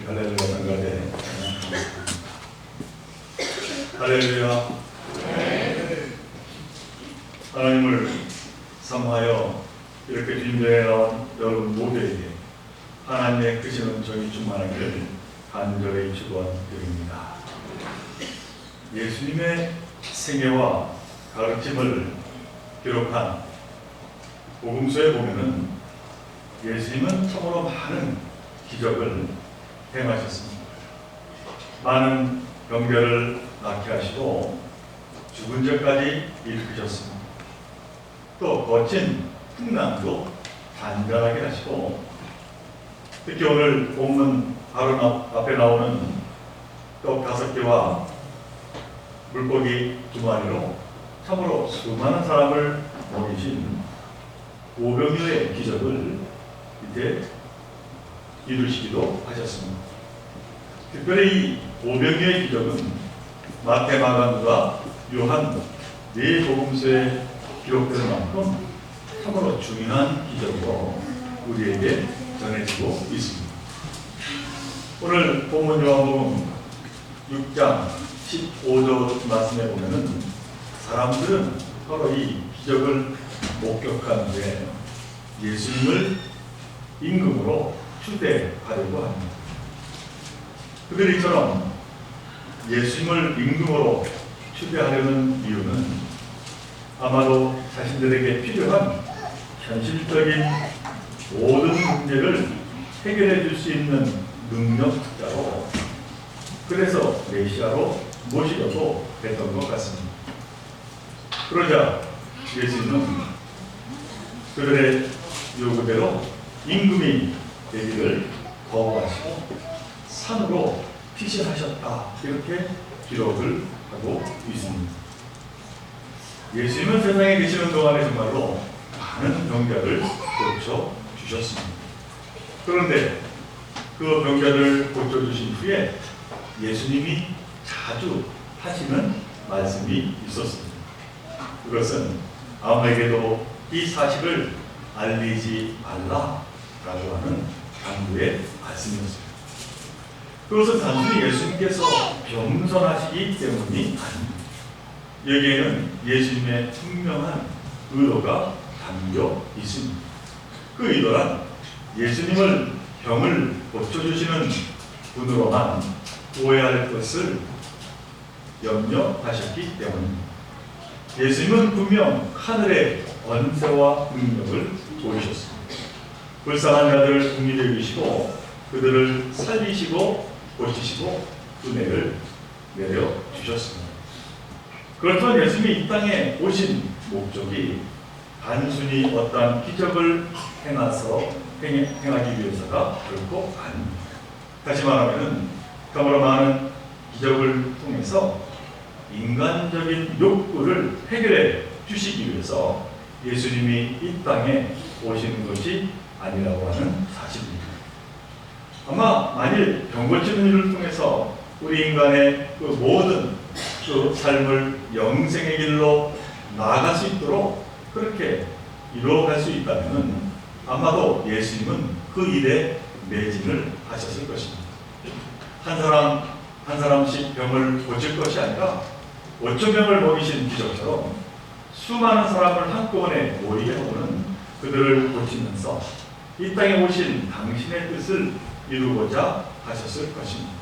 할렐루야 성가대. 할렐루야. 하나님을 사모하여 이렇게 주님께 나온 여러분 모두에게 하나님의 크신 은총이 충만하기를 간절히 축원드립니다. 예수님의 생애와 가르침을 기록한 복음서에 보면은 예수님은 참으로 많은 기적을 행하셨습니다. 많은 병자를 낫게 하시고 죽은 자까지 일으키셨습니다. 또 거친 풍랑도 잔잔하게 하시고, 특히 오늘 본문 바로 앞에 나오는 떡 5개와 물고기 2마리로 참으로 수많은 사람을 먹이신 오병이어의 기적을 이제 이루시기도 하셨습니다. 특별히 이 오병이어의 기적은 마태, 마가, 누가, 요한 네 복음서에 기록되는 만큼 참으로 중요한 기적으로 우리에게 전해지고 있습니다. 오늘 본문 요한복음 6장 15절 말씀에 보면은 사람들은 서로 이 기적을 목격한 후에 예수님을 임금으로 추대하려고 합니다. 그들이 이처럼 예수님을 임금으로 추대하려는 이유는 아마도 자신들에게 필요한 현실적인 모든 문제를 해결해 줄 수 있는 능력자로, 그래서 메시아로 모시려고 했던 것 같습니다. 그러자 예수님은 그들의 요구대로 임금이 되기를 거부하시고 산으로 피신하셨다, 이렇게 기록을 하고 있습니다. 예수님은 세상에 계시는 동안에 정말로 많은 병자를 고쳐주셨습니다. 그런데 그 병자를 고쳐주신 후에 예수님이 자주 하시는 말씀이 있었습니다. 그것은 아무에게도 이 사실을 알리지 말라라고 하는 당부의 말씀이었습니다. 그것은 단순히 예수님께서 겸손하시기 때문이 아닙니다. 여기에는 예수님의 분명한 의도가 담겨 있습니다. 그 의도란 예수님을 병을 고쳐주시는 분으로만 오해할 것을 염려하셨기 때문입니다. 예수님은 분명 하늘의 권세와 능력을 보이셨습니다. 불쌍한 자들을 긍휼히 여기시고 그들을 살리시고 고치시고 은혜를 내려주셨습니다. 그렇지만 예수님이 이 땅에 오신 목적이 단순히 어떠한 기적을 행하기 위해서가 결코 아닙니다. 다시 말하면 참으로 많은 기적을 통해서 인간적인 욕구를 해결해 주시기 위해서 예수님이 이 땅에 오시는 것이 아니라고 하는 사실입니다. 아마 만일 병 고치는 일을 통해서 우리 인간의 그 모든 그 삶을 영생의 길로 나아갈 수 있도록 그렇게 이루어갈 수 있다면 아마도 예수님은 그 일에 매진을 하셨을 것입니다. 한 사람 한 사람씩 병을 고칠 것이 아니라 5,000명을 먹이신 기적처럼 수많은 사람을 한꺼번에 모이게 하고는 그들을 고치면서 이 땅에 오신 당신의 뜻을 이루고자 하셨을 것입니다.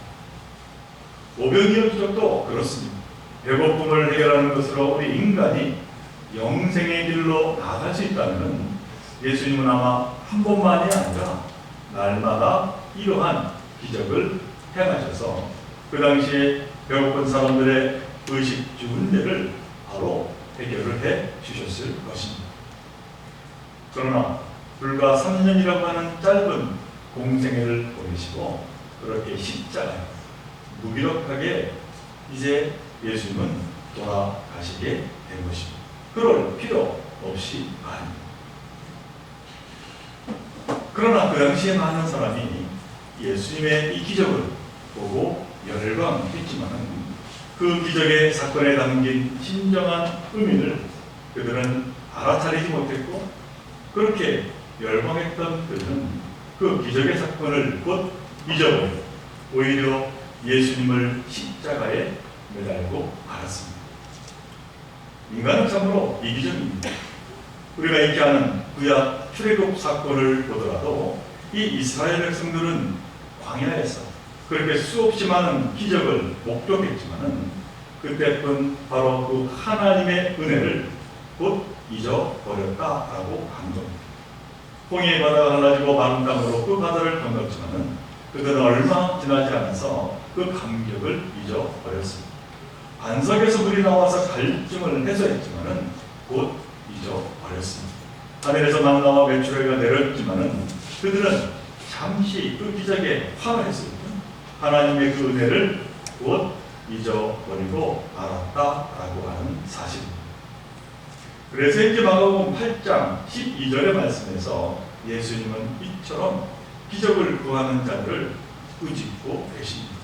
오병이어 기적도 그렇습니다. 배고픔을 해결하는 것으로 우리 인간이 영생의 길로 나아갈 수 있다면 예수님은 아마 한 번만이 아니라 날마다 이러한 기적을 행하셔서 그 당시에 배고픈 사람들의 의식주 문제를 바로 해결을 해 주셨을 것입니다. 그러나 불과 3년이라고 하는 짧은 공생애를 보내시고 그렇게 십자가에 무기력하게 이제 예수님은 돌아가시게 된 것입니다. 그럴 필요 없이 말입니다. 그러나 그 당시에 많은 사람이 예수님의 이 기적을 보고 열광했지만 그 기적의 사건에 담긴 진정한 의미를 그들은 알아차리지 못했고, 그렇게 열광했던 그들은 그 기적의 사건을 곧 잊어버리고 오히려 예수님을 십자가에 매달고 말았습니다. 인간은 참으로 이기적입니다. 우리가 익히 아는 구약 출애굽 사건을 보더라도 이 이스라엘 백성들은 광야에서 그렇게 수없이 많은 기적을 목격했지만은 그때뿐 바로 그 하나님의 은혜를 곧 잊어버렸다라고 한 겁니다. 홍해의 바다가 갈라지고 마른 땅으로 그 바다를 건넜지만은 그들은 얼마 지나지 않아서 그 감격을 잊어버렸습니다. 반석에서 물이 나와서 갈증을 해소했지만은 곧 잊어버렸습니다. 하늘에서 만나와 메추라기가 내렸지만은 그들은 잠시 그 기적에 환호했을 뿐 하나님의 그 은혜를 곧 잊어버리고 말았다라고 하는 사실입니다. 그래서 이제 마가복음 8장 12절의 말씀에서 예수님은 이처럼 기적을 구하는 자들을 꾸짖고 계십니다.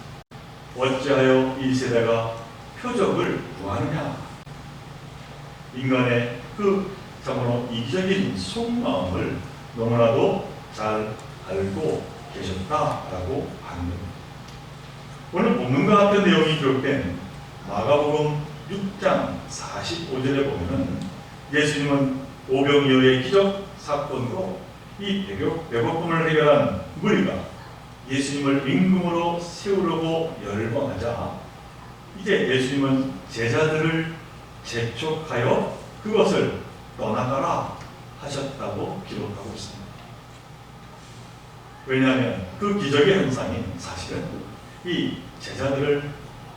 어찌하여 이 세대가 표적을 구하느냐. 인간의 그 참으로 이기적인 속마음을 너무나도 잘 알고 계셨다라고 하는 겁니다. 오늘 본문과 같은 내용이 기록된 마가복음 6장 45절에 보면은 예수님은 오병이어의 기적 사건으로 이 배고픔을 해결한 무리가 예수님을 임금으로 세우려고 열망하자 이제 예수님은 제자들을 재촉하여 그것을 떠나가라 하셨다고 기록하고 있습니다. 왜냐하면 그 기적의 현상이 사실은 이 제자들을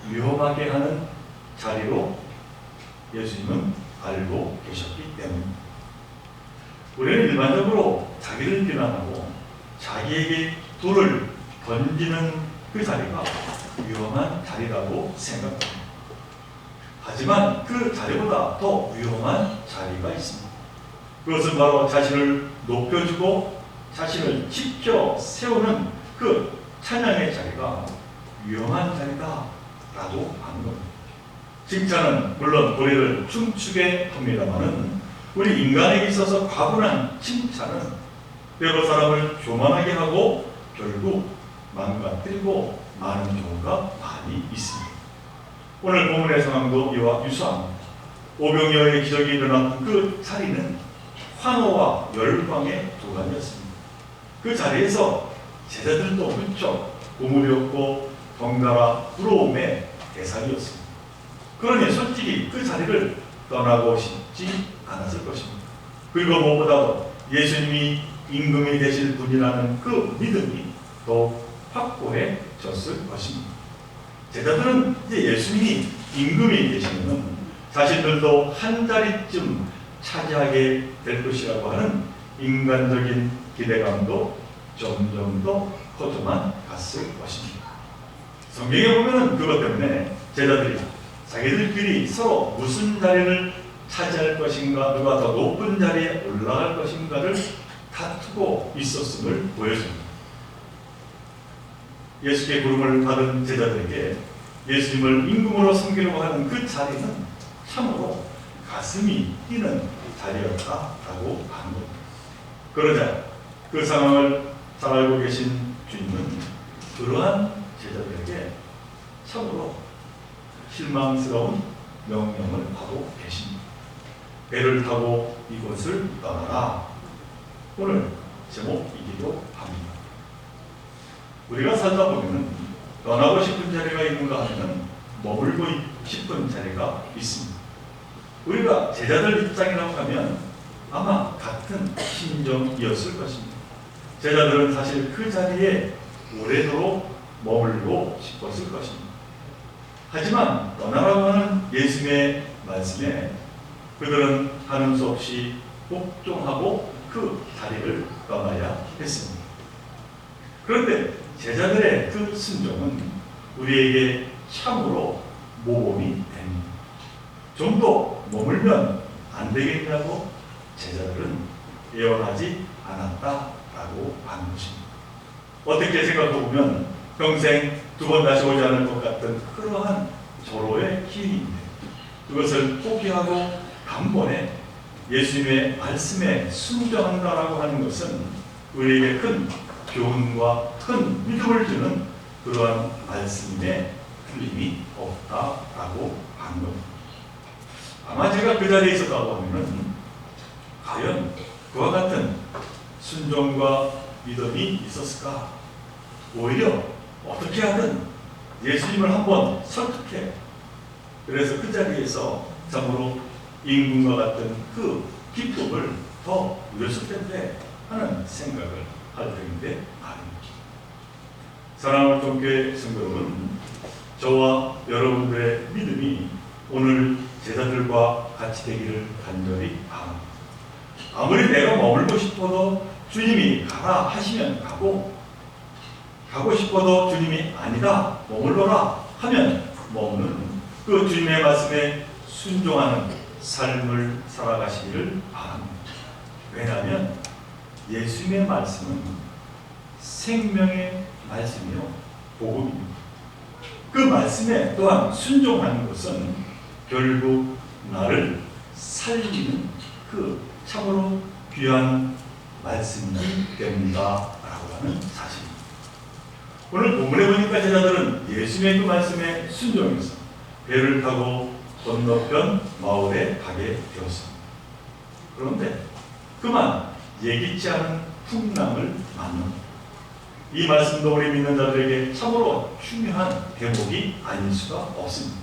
위험하게 하는 자리로 예수님은 알고 계셨기 때문입니다. 우리는 일반적으로 자기를 비난하고 자기에게 돌을 던지는 그 자리가 위험한 자리라고 생각합니다. 하지만 그 자리보다 더 위험한 자리가 있습니다. 그것은 바로 자신을 높여주고 자신을 지켜 세우는 그 찬양의 자리가 위험한 자리다라고 하는 겁니다. 칭찬은 물론 우리를 춤추게 합니다마는 우리 인간에게 있어서 과분한 칭찬은 때로 사람을 교만하게 하고 결국 망가뜨리고 마는 경우가 많이 있습니다. 오늘 본문의 상황도 이와 유사합니다. 오병이어의 기적이 일어난 그 자리는 환호와 열광의 도가니였습니다. 그 자리에서 제자들도 무척 고무되었고 덩달아 부러움의 대상이었습니다. 그러니 솔직히 그 자리를 떠나고 싶지 않았을 것입니다. 그리고 무엇보다도 예수님이 임금이 되실 분이라는 그 믿음이 더욱 확고해졌을 것입니다. 제자들은 이제 예수님이 임금이 되시면 자신들도 한 자리쯤 차지하게 될 것이라고 하는 인간적인 기대감도 점점 더 커져만 갔을 것입니다. 성경에 보면은 그것 때문에 제자들이 자기들끼리 서로 무슨 자리를 차지할 것인가, 누가 더 높은 자리에 올라갈 것인가를 다투고 있었음을 보여줍니다. 예수께 부름을 받은 제자들에게 예수님을 임금으로 섬기려고 하는 그 자리는 참으로 가슴이 뛰는 자리였다라고 하는 겁니다. 그러자 그 상황을 잘 알고 계신 주님은 그러한 제자들에게 참으로 실망스러운 명령을 하고 계십니다. 배를 타고 이곳을 떠나라. 오늘 제목이기도 합니다. 우리가 살다 보면 떠나고 싶은 자리가 있는가 하면 머물고 싶은 자리가 있습니다. 우리가 제자들 입장이라고 하면 아마 같은 심정이었을 것입니다. 제자들은 사실 그 자리에 오래도록 머물고 싶었을 것입니다. 하지만 떠나라고 하는 예수님의 말씀에 그들은 하는 수 없이 복종하고 그 자리를 떠나야 했습니다. 그런데 제자들의 그 순종은 우리에게 참으로 모범이 됩니다. 좀 더 머물면 안 되겠냐고 제자들은 예언하지 않았다라고 하는 것입니다. 어떻게 생각해보면 평생 두 번 다시 오지 않을 것 같은 그러한 절호의 길인데 그것을 포기하고 단번에 예수님의 말씀에 순종한다라고 하는 것은 우리에게 큰 교훈과 큰 믿음을 주는 그러한 말씀에 틀림이 없다라고 한 겁니다. 아마 제가 그 자리에 있었다고 하면은 과연 그와 같은 순종과 믿음이 있었을까? 오히려 어떻게 하든 예수님을 한번 설득해. 그래서 그 자리에서 참으로 임금과 같은 그 기쁨을 더 누렸을 텐데 하는 생각을 할 때인데 말입니다. 사랑하는 종교회 성도 여러분, 저와 여러분들의 믿음이 오늘 제자들과 같이 되기를 간절히 바랍니다. 아무리 내가 머물고 싶어도 주님이 가라 하시면 가고 싶어도 주님이 아니다 머물러라 하면 머무는 그 주님의 말씀에 순종하는 삶을 살아가시기를 바랍니다. 왜냐하면 예수님의 말씀은 생명의 말씀이요 복음입니다. 그 말씀에 또한 순종하는 것은 결국 나를 살리는 그 참으로 귀한 말씀이 됩니다라고 하는 사실입니다. 오늘 본문에 보니까 제자들은 예수님의 그 말씀에 순종해서 배를 타고 건너편 마을에 가게 되었습니다. 그런데 그만 예기치 않은 풍랑을 만납니다. 이 말씀도 우리 믿는 자들에게 참으로 중요한 대목이 아닐 수가 없습니다.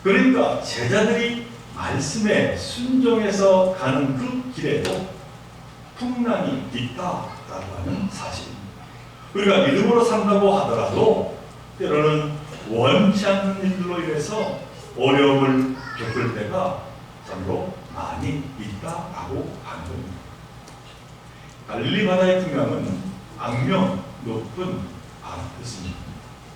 그러니까 제자들이 말씀에 순종해서 가는 그 길에도 풍랑이 있다라고 하는 사실입니다. 우리가 믿음으로 산다고 하더라도 때로는 원치 않는 일들로 인해서 어려움을 겪을 때가 참으로 많이 있다라고 하는 겁니다. 갈릴리 바다의 풍랑은 악명 높은 바다였습니다.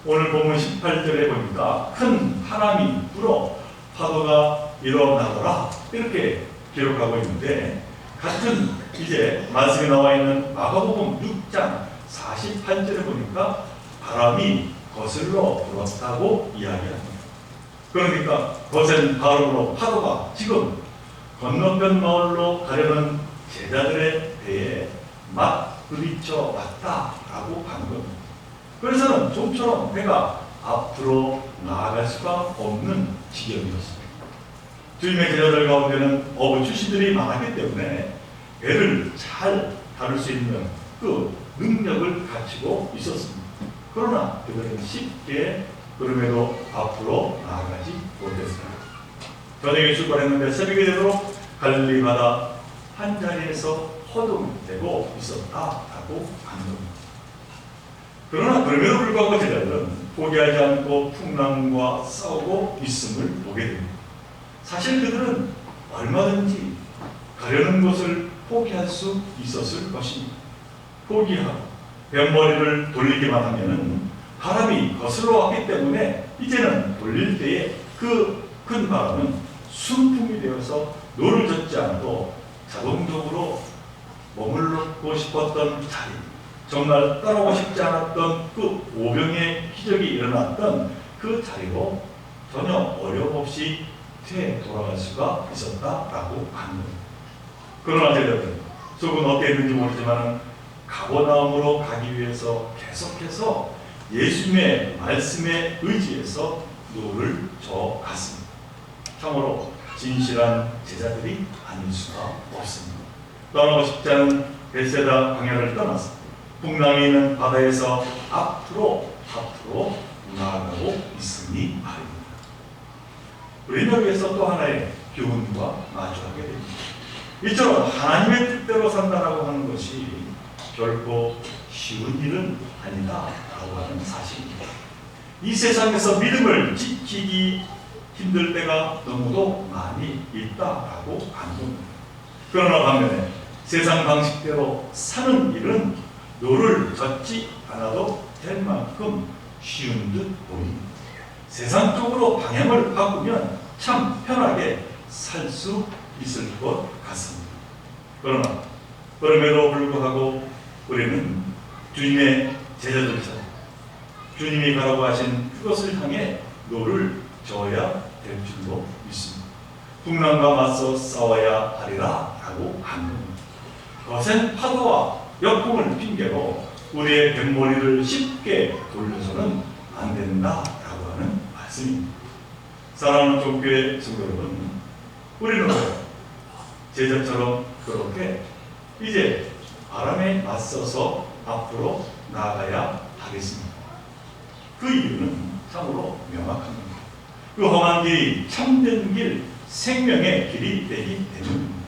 오늘 본문 18절에 보니까 큰 바람이 불어 파도가 일어나더라 이렇게 기록하고 있는데, 같은 이제 말씀에 나와 있는 마가복음 6장 48절에 보니까 바람이 거슬러 불었다고 이야기합니다. 그러니까 거센 바람으로 파도가 지금 건너편 마을로 가려는 제자들의 배에 막 부딪혀 왔다라고 하는 겁니다. 그래서는 좀처럼 배가 앞으로 나아갈 수가 없는 지경이었습니다. 주님의 제자들 가운데는 어부 출신들이 많았기 때문에 배를 잘 다룰 수 있는 그 능력을 갖추고 있었습니다. 그러나 그들은 쉽게 그럼에도 앞으로 나아가지 못했습니다. 저녁에 출발했는데 새벽이 되도록 갈릴리 바다 한 자리에서 허둥대고 있었다라고 하는 겁니다. 그러나 그럼에도 불구하고 제자들은 포기하지 않고 풍랑과 싸우고 있음을 보게 됩니다. 사실 그들은 얼마든지 가려는 것을 포기할 수 있었을 것입니다. 포기하고 뱃머리를 돌리기만 하면은 바람이 거슬러 왔기 때문에 이제는 돌릴 때에 그 큰 바람은 순풍이 되어서 노를 젓지 않아도 자동적으로 머물고 싶었던 자리, 정말 따라오고 싶지 않았던 그 오병의 기적이 일어났던 그 자리로 전혀 어려움 없이 되돌아갈 수가 있었다라고 하는 겁니다. 그러나 제자들 속은 어땠는지 모르지만 가버나움으로 가기 위해서 계속해서 예수님의 말씀에 의지해서 노를 저어갔습니다. 참으로 진실한 제자들이 아닐 수가 없습니다. 떠나고 싶지 않은 벳세다 광야를 떠나서 풍랑이 있는 바다에서 앞으로 나아가고 있으니 말입니다. 우리는 여기에서 또 하나의 교훈과 마주하게 됩니다. 이처럼 하나님의 뜻대로 산다라고 하는 것이 결코 쉬운 일은 아니다라고 하는 사실입니다. 이 세상에서 믿음을 지키기 힘들 때가 너무도 많이 있다라고 하는 겁니다. 그러나 반면에 세상 방식대로 사는 일은 노를 젓지 않아도 될 만큼 쉬운 듯 보입니다. 세상 쪽으로 방향을 바꾸면 참 편하게 살 수 있을 것 같습니다. 그러나 그럼에도 불구하고 우리는 주님의 제자들처럼 주님이 가라고 하신 그것을 향해 노를 저어야 될 줄로 믿습니다. 풍랑과 맞서 싸워야 하리라 라고 하는 겁니다. 거센 파도와 역풍을 핑계로 우리의 뱃머리를 쉽게 돌려서는 안 된다라고 하는 말씀입니다. 사랑하는 종교회 성도 여러분, 우리는 제자처럼 그렇게 이제 바람에 맞서서 앞으로 나아가야 하겠습니다. 그 이유는 참으로 명확합니다. 그 험한 길이 참된 길, 생명의 길이 되기 때문입니다.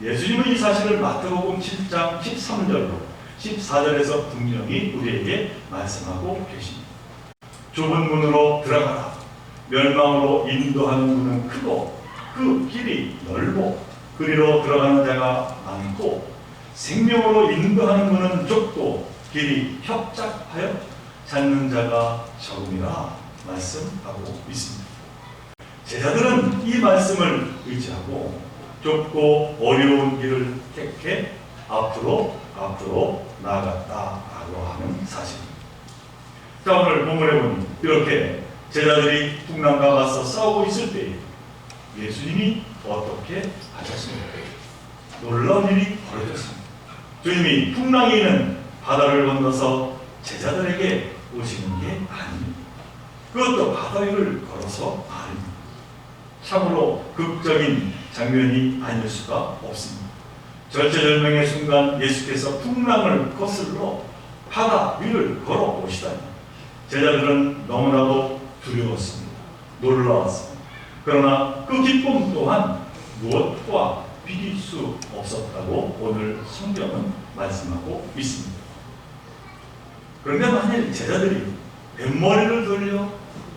예수님은 이 사실을 마태복음 7장 13절로 14절에서 분명히 우리에게 말씀하고 계십니다. 좁은 문으로 들어가라. 멸망으로 인도하는 문은 크고 그 길이 넓고 그리로 들어가는 자가 많고 생명으로 인도하는 문은 좁고 길이 협착하여 찾는 자가 적음이라 말씀하고 있습니다. 제자들은 이 말씀을 의지하고 좁고 어려운 길을 택해 앞으로 나아갔다라고 하는 사실입니다. 자, 오늘 본문에 보니 이렇게 제자들이 풍랑과 맞서 싸우고 있을 때 예수님이 어떻게 하셨습니까? 놀라운 일이 벌어졌습니다. 주님이 풍랑이 있는 바다를 건너서 제자들에게 오시는 게 아닙니다. 그것도 바다 위를 걸어서 아닙니다. 참으로 극적인 장면이 아닐 수가 없습니다. 절체절명의 순간 예수께서 풍랑을 거슬러 바다 위를 걸어 오시다니 제자들은 너무나도 두려웠습니다. 놀라웠습니다. 그러나 그 기쁨 또한 무엇과 비길 수 없었다고 오늘 성경은 말씀하고 있습니다. 그런데 만일 제자들이 뱃머리를 돌려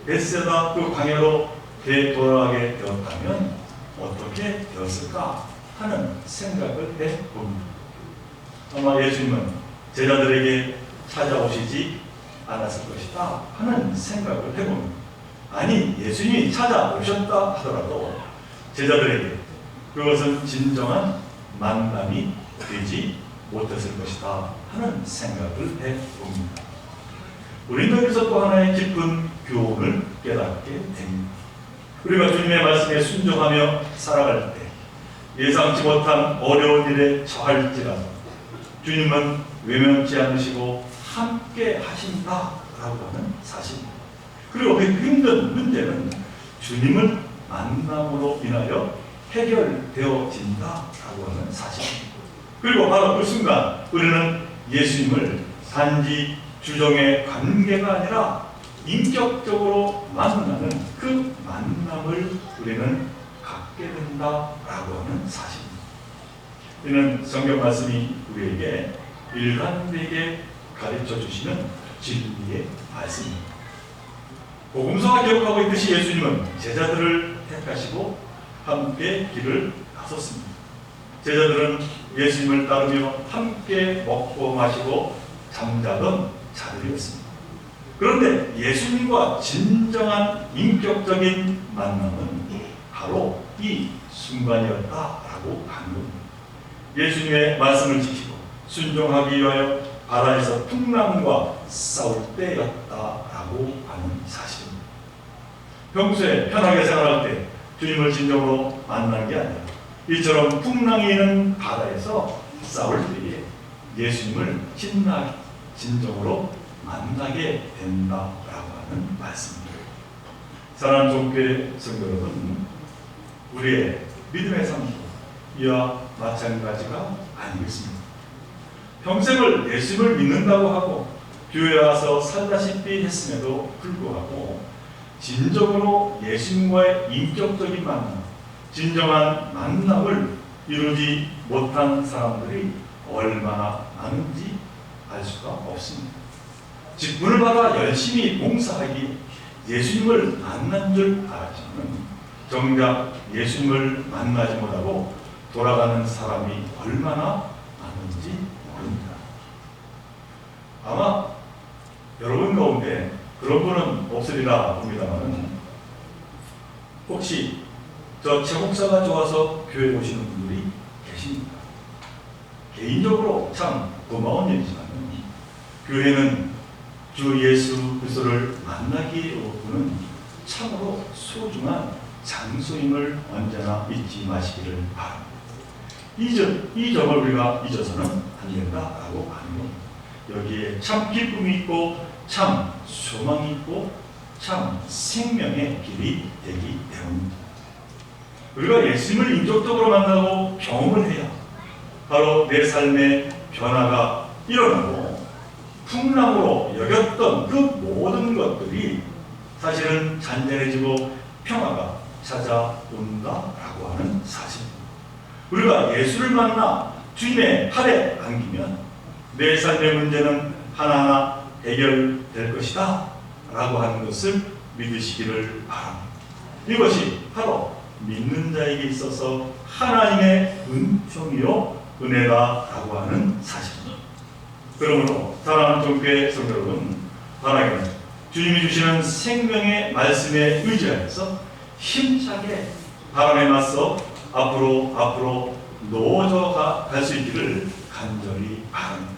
벳세다 그 광야로 되돌아가게 되었다면 어떻게 되었을까 하는 생각을 해봅니다. 아마 예수님은 제자들에게 찾아오시지 않았을 것이다 하는 생각을 해봅니다. 아니, 예수님이 찾아오셨다 하더라도 제자들에게 그것은 진정한 만남이 되지 못했을 것이다 하는 생각을 해봅니다. 우리는 여기서 또 하나의 깊은 교훈을 깨닫게 됩니다. 우리가 주님의 말씀에 순종하며 살아갈 때 예상치 못한 어려운 일에 처할지라도 주님은 외면치 않으시고 함께 하신다라고 하는 사실입니다. 그리고 그 힘든 문제는 주님을 만남으로 인하여 해결되어진다라고 하는 사실입니다. 그리고 바로 그 순간 우리는 예수님을 단지 주종의 관계가 아니라 인격적으로 만나는 그 만남을 우리는 갖게 된다라고 하는 사실입니다. 이는 성경 말씀이 우리에게 일관되게 가르쳐 주시는 진리의 말씀입니다. 복음서가 기록하고 있듯이 예수님은 제자들을 택하시고 함께 길을 나섰습니다. 제자들은 예수님을 따르며 함께 먹고 마시고 잠자던 자들이었습니다. 그런데 예수님과 진정한 인격적인 만남은 바로 이 순간이었다라고 하는 겁니다. 예수님의 말씀을 지키고 순종하기 위하여 바다에서 풍랑과 싸울 때였다라고 하는 사실입니다. 평소에 편하게 생활할 때 주님을 진정으로 만나는 게 아니라 이처럼 풍랑이 있는 바다에서 싸울 때에 예수님을 진정으로 만나게 된다라고 하는 말씀입니다. 사랑하는 종교의 성도 여러분, 우리의 믿음의 삶도 이와 마찬가지가 아니겠습니까? 평생을 예수님을 믿는다고 하고 교회에 와서 살다시피 했음에도 불구하고 진정으로 예수님과의 인격적인 만남, 진정한 만남을 이루지 못한 사람들이 얼마나 많은지 알 수가 없습니다. 직분을 받아 열심히 봉사하기 예수님을 만난 줄 알았지만 정작 예수님을 만나지 못하고 돌아가는 사람이 얼마나 많은지 모릅니다. 아마 여러분 가운데 그런 분은 없으리라 봅니다만 혹시 저 최 목사가 좋아서 교회 오시는 분들이 계십니까? 개인적으로 참 고마운 일이지만 교회는 주 예수 그리스도를 만나기에 오는 참으로 소중한 장소임을 언제나 잊지 마시기를 바랍니다. 이 점을 우리가 잊어서는 아니겠다라고 하는 겁니다. 여기에 참 기쁨이 있고 참 소망이 있고 참 생명의 길이 되기 때문입니다. 우리가 예수님을 인격적으로 만나고 경험을 해야 바로 내 삶의 변화가 일어나고 풍랑으로 여겼던 그 모든 것들이 사실은 잔잔해지고 평화가 찾아온다라고 하는 사실입니다. 우리가 예수를 만나 주님의 팔에 안기면 내 삶의 문제는 하나하나 해결될 것이다 라고 하는 것을 믿으시기를 바랍니다. 이것이 바로 믿는 자에게 있어서 하나님의 은총이요 은혜다라고 하는 사실입니다. 그러므로 사랑하는 종교의 성도 여러분, 바라기는 주님이 주시는 생명의 말씀에 의지하여서 힘차게 바람에 맞서 앞으로 놓아져 갈 수 있기를 간절히 바랍니다.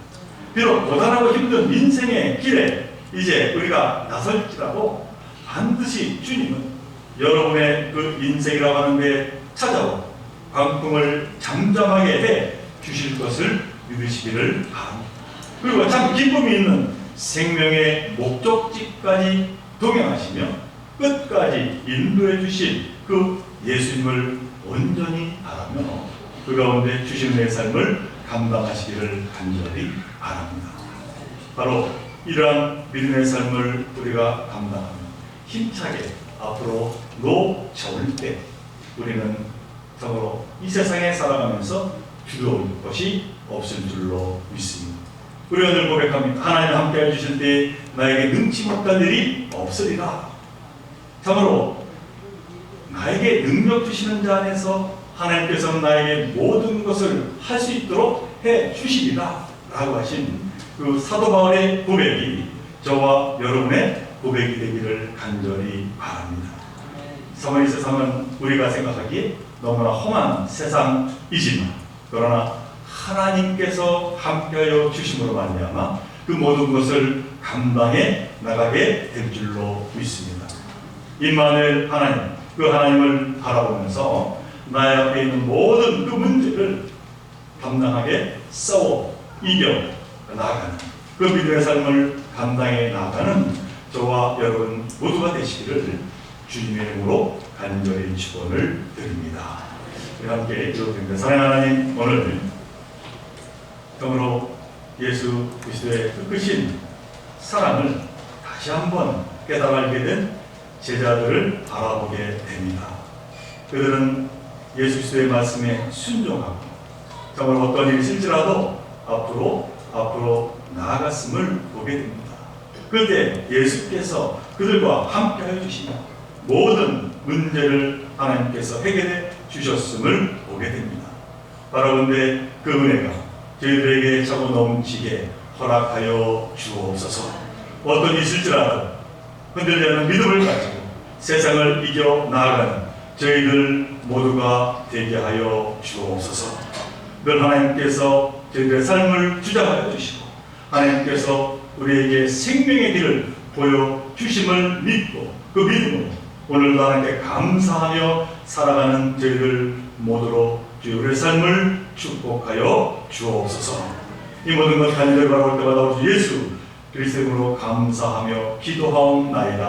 비록 고단하고 힘든 인생의 길에 이제 우리가 나설지라도 반드시 주님은 여러분의 그 인생이라고 하는 데 찾아오 광풍을 잠잠하게 해 주실 것을 믿으시기를 바랍니다. 그리고 참 기쁨이 있는 생명의 목적지까지 동행하시며 끝까지 인도해 주실 그 예수님을 온전히 바라며 그 가운데 주신 내 삶을 감당하시기를 간절히 바랍니다. 바로 이러한 믿음의 삶을 우리가 감당하며 힘차게 앞으로 놓쳐올 때 우리는 참으로 이 세상에 살아가면서 두려울 것이 없을 줄로 믿습니다. 우리가 늘 고백합니다. 하나님 함께해 주실 때 나에게 능치 못할 일이 없으리라. 참으로 나에게 능력 주시는 자 안에서 하나님께서는 나에게 모든 것을 할 수 있도록 해 주시리라 라고 하신 그 사도 바울의 고백이 저와 여러분의 고백이 되기를 간절히 바랍니다. 이 세상은 우리가 생각하기에 너무나 험한 세상이지만 그러나 하나님께서 함께하여 주심으로 말미암아 그 모든 것을 감당해 나가게 될 줄로 믿습니다. 임마누엘 하나님, 그 하나님을 바라보면서 나의 앞에 있는 모든 그 문제를 당당하게 싸워 이겨 나가는 그 믿음의 삶을 감당해 나가는 저와 여러분 모두가 되시기를 주님의 이름으로 간절히 축원을 드립니다. 우리 함께 기도드립니다. 사랑하는 하나님, 오늘 정으로 예수 그리스도의 그 크신 사랑을 다시 한번 깨달게 된 제자들을 바라보게 됩니다. 그들은 예수 그리스도의 말씀에 순종하고 정말 어떤 일이 있을지라도 앞으로 나아갔음을 보게 됩니다. 그때 예수께서 그들과 함께하여 주시며 모든 문제를 하나님께서 해결해 주셨음을 보게 됩니다. 바라본데 그 은혜가 저희들에게 차고 넘치게 허락하여 주옵소서. 어떤 일이 있을지라도 흔들지 않는 믿음을 가지고 세상을 이겨 나아가는 저희들 모두가 되게 하여 주옵소서. 늘 하나님께서 저희들의 삶을 주장하여 주시고 하나님께서 우리에게 생명의 길을 보여주심을 믿고 그 믿음으로 오늘도 하나님께 감사하며 살아가는 저희들 모두로 우리의 삶을 축복하여 주옵소서. 이 모든 것 간절히 바라볼 때마다 예수 그리스도의 이름으로 감사하며 기도하옵나이다.